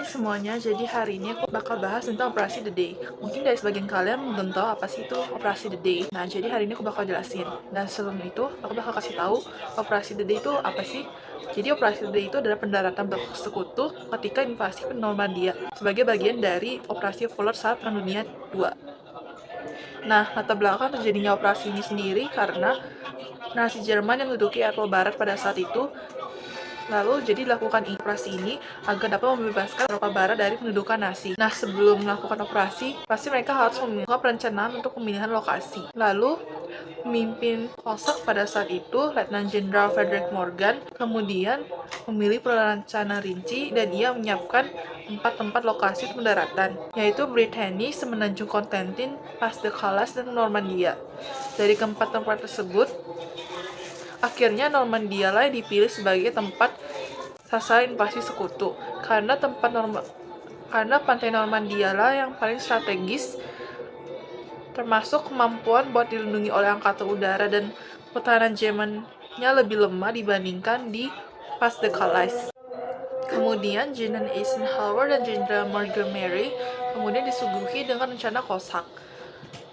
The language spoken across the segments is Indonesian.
Hai semuanya, jadi hari ini aku bakal bahas tentang Operasi The Day. Mungkin dari sebagian kalian belum tahu apa sih itu Operasi The Day. Nah, jadi hari ini aku bakal jelasin. Dan sebelum itu, aku bakal kasih tahu Operasi The Day itu apa sih. Jadi Operasi The Day itu adalah pendaratan sekutu ketika invasi ke Normandia sebagai bagian dari Operasi Fuller saat Perang Dunia II. Nah, latar belakang terjadinya operasi ini sendiri karena Nazi Jerman yang menduduki Eropa Barat pada saat itu. Lalu, jadi dilakukan operasi ini agar dapat membebaskan Eropa Barat dari pendudukan Nazi. Nah, sebelum melakukan operasi, pasti mereka harus melakukan perencanaan untuk pemilihan lokasi. Lalu, pemimpin Cossack pada saat itu, Letnan Jenderal Frederick Morgan, kemudian memilih perencana rinci dan ia menyiapkan 4 tempat lokasi pendaratan, yaitu Brittany, Semenanjung Cotentin, Pas de Calais, dan Normandia. Dari keempat tempat tersebut, akhirnya Normandia lah yang dipilih sebagai tempat sasaran invasi sekutu, karena pantai Normandia lah yang paling strategis, termasuk kemampuan buat dilindungi oleh angkatan udara dan pertahanan Jermannya lebih lemah dibandingkan di Pas de Calais. Kemudian Jenderal Eisenhower dan Jenderal Montgomery kemudian disuguhi dengan rencana Cossack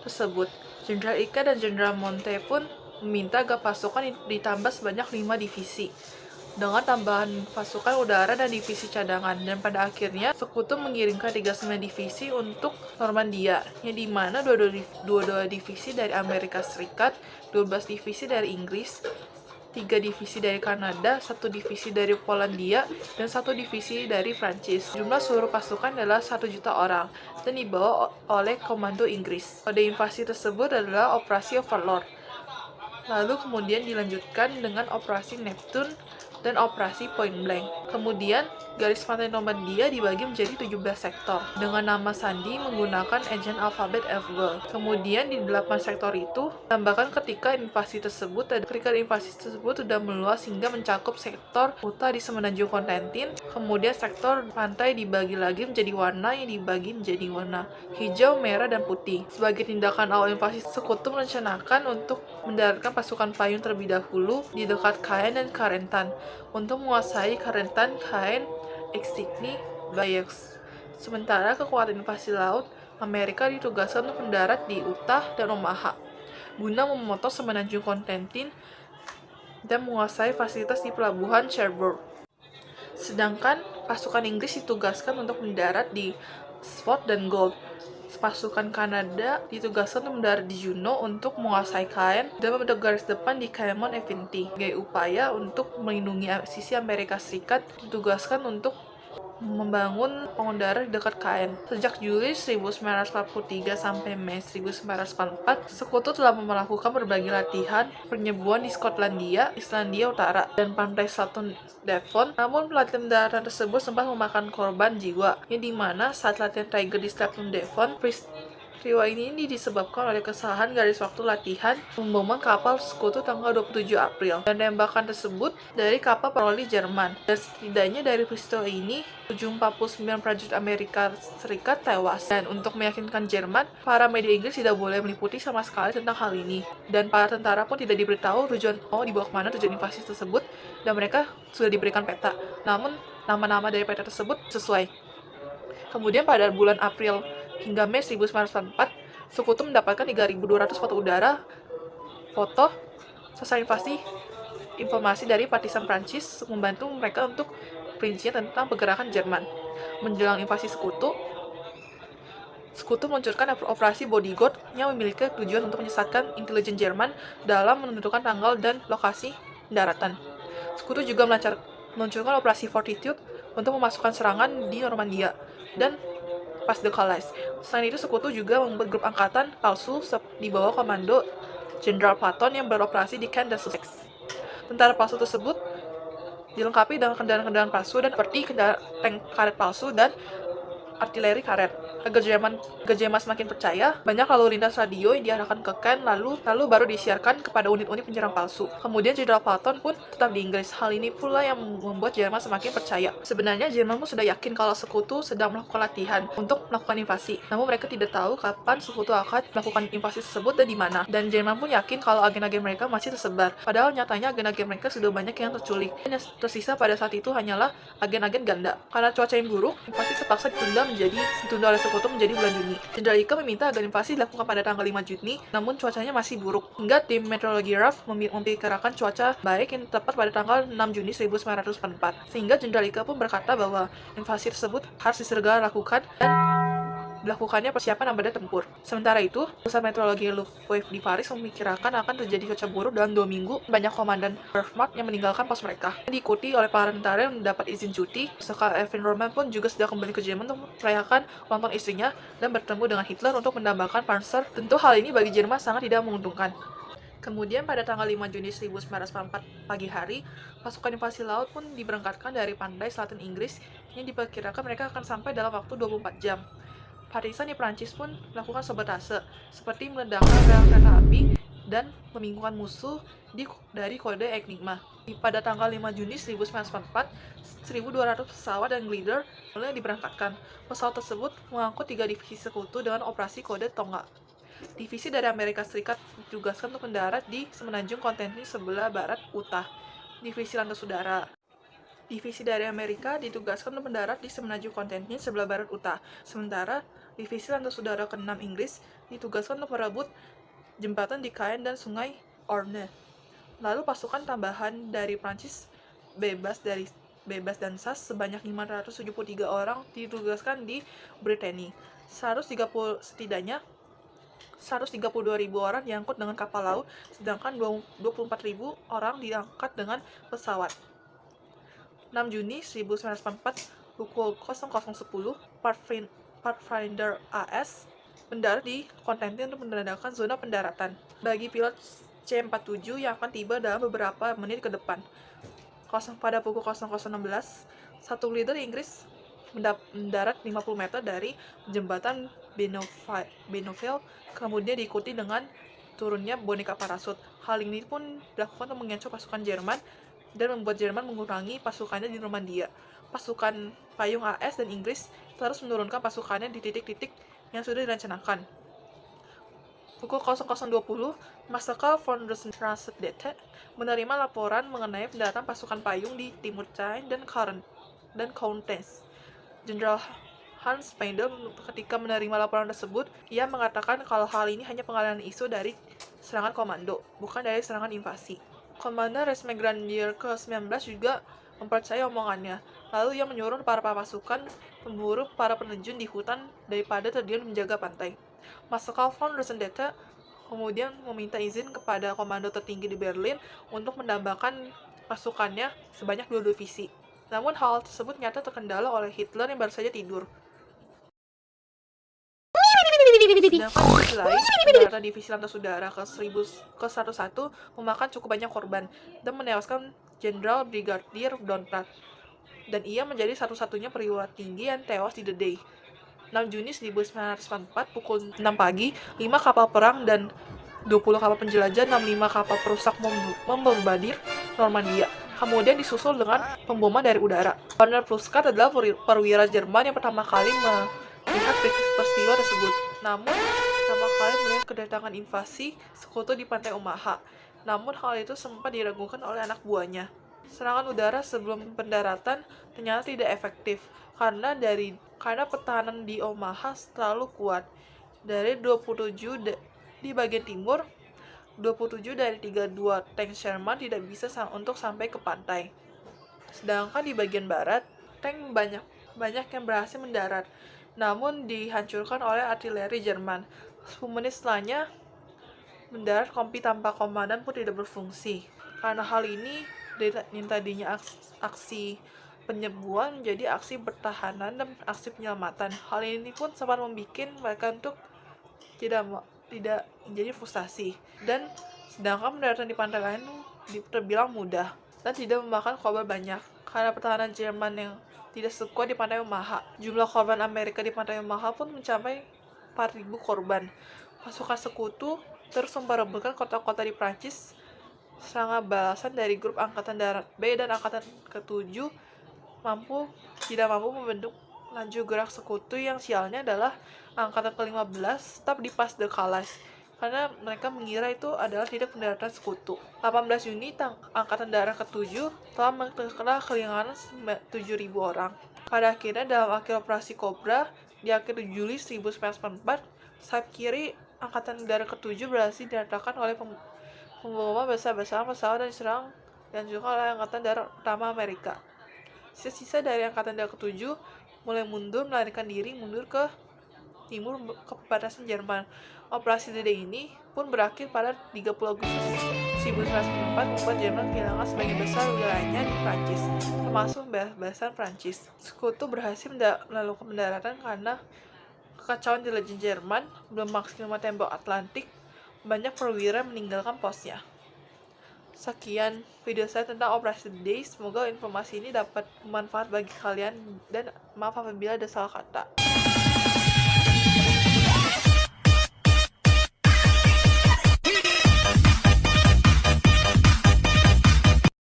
tersebut. Jenderal Ika dan Jenderal Monte pun meminta agar pasukan ditambah sebanyak 5 divisi dengan tambahan pasukan udara dan divisi cadangan, dan pada akhirnya sekutu mengirimkan 39 divisi untuk Normandia, yang dimana 22 divisi dari Amerika Serikat, 12 divisi dari Inggris, 3 divisi dari Kanada, 1 divisi dari Polandia, dan 1 divisi dari Prancis. Jumlah seluruh pasukan adalah 1 juta orang dan dibawa oleh Komando Inggris. Pada invasi tersebut adalah Operasi Overlord. Lalu kemudian dilanjutkan dengan Operasi Neptune dan Operasi Point Blank. Kemudian, garis pantai Normandia dibagi menjadi 17 sektor dengan nama sandi menggunakan ejen alfabet F-Gold. Kemudian di 8 sektor itu tambahkan ketika invasi tersebut sudah meluas hingga mencakup sektor utara di Semenanjung Cotentin. Kemudian sektor pantai dibagi lagi menjadi warna yang dibagi menjadi warna hijau, merah, dan putih. Sebagai tindakan awal invasi, sekutu merencanakan untuk mendaratkan pasukan payung terlebih dahulu di dekat Caen dan Carentan untuk menguasai Carentan, Caen, Extigny, Bayeux. Sementara kekuatan invasi laut Amerika ditugaskan untuk mendarat di Utah dan Omaha guna memotong Semenanjung Cotentin dan menguasai fasilitas di pelabuhan Cherbourg. Sedangkan pasukan Inggris ditugaskan untuk mendarat di Swords dan Gold. Pasukan Kanada ditugaskan untuk mendarat di Juno untuk menguasai Caen dan membentuk garis depan di Caemont Evinti. Sebagai upaya untuk melindungi sisi Amerika Serikat, ditugaskan untuk membangun pengudara di dekat Caen. Sejak Juli 1943 sampai Mei 1944, sekutu telah melakukan berbagai latihan penyerbuan di Skotlandia, Islandia Utara, dan pantai selatan Devon. Namun pelatihan daratan tersebut sempat memakan korban jiwa, yang dimana saat latihan Tiger di selatan Devon, peristiwa ini disebabkan oleh kesalahan garis waktu latihan pemboman kapal sekutu tanggal 27 April dan tembakan tersebut dari kapal patroli Jerman. Dan setidaknya dari peristiwa ini, 749 prajurit Amerika Serikat tewas. Dan untuk meyakinkan Jerman, para media Inggris tidak boleh meliputi sama sekali tentang hal ini. Dan para tentara pun tidak diberitahu tujuan dibawa kemana tujuan invasi tersebut, dan mereka sudah diberikan peta. Namun, nama-nama dari peta tersebut sesuai. Kemudian pada bulan April hingga Mei 1944, sekutu mendapatkan 3.200 foto udara, foto sasaran invasi, informasi dari partisan Prancis membantu mereka untuk perincian tentang pergerakan Jerman. Menjelang invasi sekutu meluncurkan operasi Bodyguard yang memiliki tujuan untuk menyesatkan intelijen Jerman dalam menentukan tanggal dan lokasi pendaratan. Sekutu juga meluncurkan operasi Fortitude untuk memasukkan serangan di Normandia dan Pas de Calais. Selain itu, sekutu juga membuat grup angkatan palsu di bawah komando Jenderal Patton yang beroperasi di Kent dan Sussex. Tentara palsu tersebut dilengkapi dengan kendaraan-kendaraan palsu dan seperti tank karet palsu dan artileri karet. Agar Jerman semakin percaya, banyak lalu lintas radio yang diarahkan ke Kent lalu baru disiarkan kepada unit-unit penyerang palsu. Kemudian Jenderal Patton pun tetap di Inggris. Hal ini pula yang membuat Jerman semakin percaya. Sebenarnya Jerman pun sudah yakin kalau sekutu sedang melakukan latihan untuk melakukan invasi. Namun mereka tidak tahu kapan sekutu akan melakukan invasi tersebut dan di mana. Dan Jerman pun yakin kalau agen-agen mereka masih tersebar. Padahal nyatanya agen-agen mereka sudah banyak yang terculik. Dan yang tersisa pada saat itu hanyalah agen-agen ganda. Karena cuaca yang buruk, invasi terpaksa ditunda oleh sekutu menjadi bulan Juni. Jenderal Ike meminta agar invasi dilakukan pada tanggal 5 Juni, namun cuacanya masih buruk. Hingga tim meteorologi RAF memperkirakan cuaca baik yang tepat pada tanggal 6 Juni 1944. Sehingga Jenderal Ike pun berkata bahwa invasi tersebut harus disegera lakukan dan dilakukannya persiapan armada tempur. Sementara itu, pusat meteorologi Luftwaffe di Paris memperkirakan akan terjadi cuaca buruk dalam 2 minggu. Banyak komandan Wehrmacht yang meninggalkan pos mereka. Diikuti oleh para tentara yang mendapat izin cuti. Serta Erwin Rommel pun juga sudah kembali ke Jerman untuk merayakan ulang tahun istrinya dan bertemu dengan Hitler untuk mendambakan Panzer. Tentu hal ini bagi Jerman sangat tidak menguntungkan. Kemudian pada tanggal 5 Juni 1944 pagi hari, pasukan invasi laut pun diberangkatkan dari pantai selatan Inggris yang diperkirakan mereka akan sampai dalam waktu 24 jam. Partisan di Prancis pun melakukan sabotase, seperti meledakkan rel kereta api dan membingungkan musuh dari kode Enigma. Pada tanggal 5 Juni 1944, 1.200 pesawat dan glider mulai diberangkatkan. Pesawat tersebut mengangkut 3 divisi sekutu dengan operasi kode Tonga. Divisi dari Amerika Serikat ditugaskan untuk mendarat di semenanjung kontinental sebelah barat Utah. Divisi Lantas Udara. Divisi dari Amerika ditugaskan untuk mendarat di semenanjung kontinental sebelah barat Utah. Sementara Divisi Lantas Udara ke-6 Inggris ditugaskan untuk merebut jembatan di Caen dan sungai Orne. Lalu pasukan tambahan dari Prancis bebas dan SAS sebanyak 573 orang ditugaskan di Brittany. Setidaknya 132.000 orang diangkut dengan kapal laut, sedangkan 24.000 orang diangkat dengan pesawat. 6 Juni 1944 pukul 00.10, Pathfinder AS mendarat di kontinental untuk menandakan zona pendaratan bagi pilot C-47 yang akan tiba dalam beberapa menit ke depan. Pada pukul 00.16, satu glider Inggris mendarat 50 meter dari jembatan Benouville, kemudian diikuti dengan turunnya boneka parasut. Hal ini pun dilakukan untuk mengecoh pasukan Jerman dan membuat Jerman mengurangi pasukannya di Normandia. Pasukan payung AS dan Inggris terus menurunkan pasukannya di titik-titik yang sudah direncanakan. Pukul 00.20, Marschall von Rundstedt menerima laporan mengenai pendaratan pasukan payung di timur Caen dan Coutances. Jenderal Hans Speidel ketika menerima laporan tersebut, ia mengatakan kalau hal ini hanya pengalihan isu dari serangan komando, bukan dari serangan invasi. Komandan Resme Grenadier ke-19 juga mempercayai omongannya. Lalu ia menyuruh para pasukan memburu para penerjun di hutan daripada terdiam menjaga pantai. Marschall von Rundstedt kemudian meminta izin kepada komando tertinggi di Berlin untuk menambahkan pasukannya sebanyak 2 divisi. Namun hal tersebut nyata terkendala oleh Hitler yang baru saja tidur. Sedangkan di sisi lain, pendaratan divisi Lantas Udara ke-101 memakan cukup banyak korban dan menewaskan Jenderal Brigadier Donprat, dan ia menjadi satu-satunya perwira tinggi yang tewas di D-Day. 6 Juni 1944 pukul 6 pagi, 5 kapal perang dan 20 kapal penjelajah 65 kapal perusak membombardir Normandia. Kemudian disusul dengan pemboman dari udara. Werner Pruskart adalah perwira Jerman yang pertama kali melihat peristiwa tersebut. Namun, pertama kali melihat kedatangan invasi sekutu di pantai Omaha. Namun hal itu sempat diragukan oleh anak buahnya. Serangan udara sebelum pendaratan ternyata tidak efektif karena pertahanan di Omaha terlalu kuat. Dari 27 di bagian timur, 27 dari 32 tank Sherman tidak bisa untuk sampai ke pantai. Sedangkan di bagian barat, tank banyak yang berhasil mendarat, namun dihancurkan oleh artileri Jerman. 10 menit setelahnya, mendarat kompi tanpa komandan pun tidak berfungsi. Karena hal ini, yang tadinya aksi penyerbuan menjadi aksi pertahanan dan aksi penyelamatan. Hal ini pun sempat membuat mereka untuk tidak menjadi frustasi. Dan sedangkan pendaratan di pantai lain terbilang mudah. dan tidak memakan korban banyak karena pertahanan Jerman yang tidak sekuat di pantai Omaha. Jumlah korban Amerika di pantai Omaha pun mencapai 4.000 korban. Pasukan sekutu terus memperebutkan kota-kota di Prancis. Serangan balasan dari grup Angkatan Darat B dan Angkatan ke-7 tidak mampu membentuk laju gerak sekutu, yang sialnya adalah Angkatan ke-15 tetap di Pas de Calais karena mereka mengira itu adalah titik pendaratan sekutu. 18 Juni, Angkatan Darat ke-7 telah terkena kehilangan 7.000 orang. Pada akhirnya, dalam akhir operasi Cobra, di akhir Juli 1944, sayap kiri Angkatan Darat ke-7 berhasil diratakan oleh pemboman besar-besaran pesawat dan juga oleh Angkatan Darat Pertama Amerika. Sisa-sisa dari Angkatan Darat ke-7 mulai melarikan diri mundur ke timur ke perbatasan Jerman. Operasi D-Day ini pun berakhir pada 30 Agustus 1944, membuat Jerman kehilangan sebagian besar wilayahnya di Prancis, termasuk bahasan Prancis. Sekutu berhasil melakukan pendaratan karena kekacauan di Legion Jerman, belum maksimal tembok Atlantik, banyak perwira meninggalkan posnya. Sekian video saya tentang Operasi D-Day. Semoga informasi ini dapat bermanfaat bagi kalian, dan maaf apabila ada salah kata.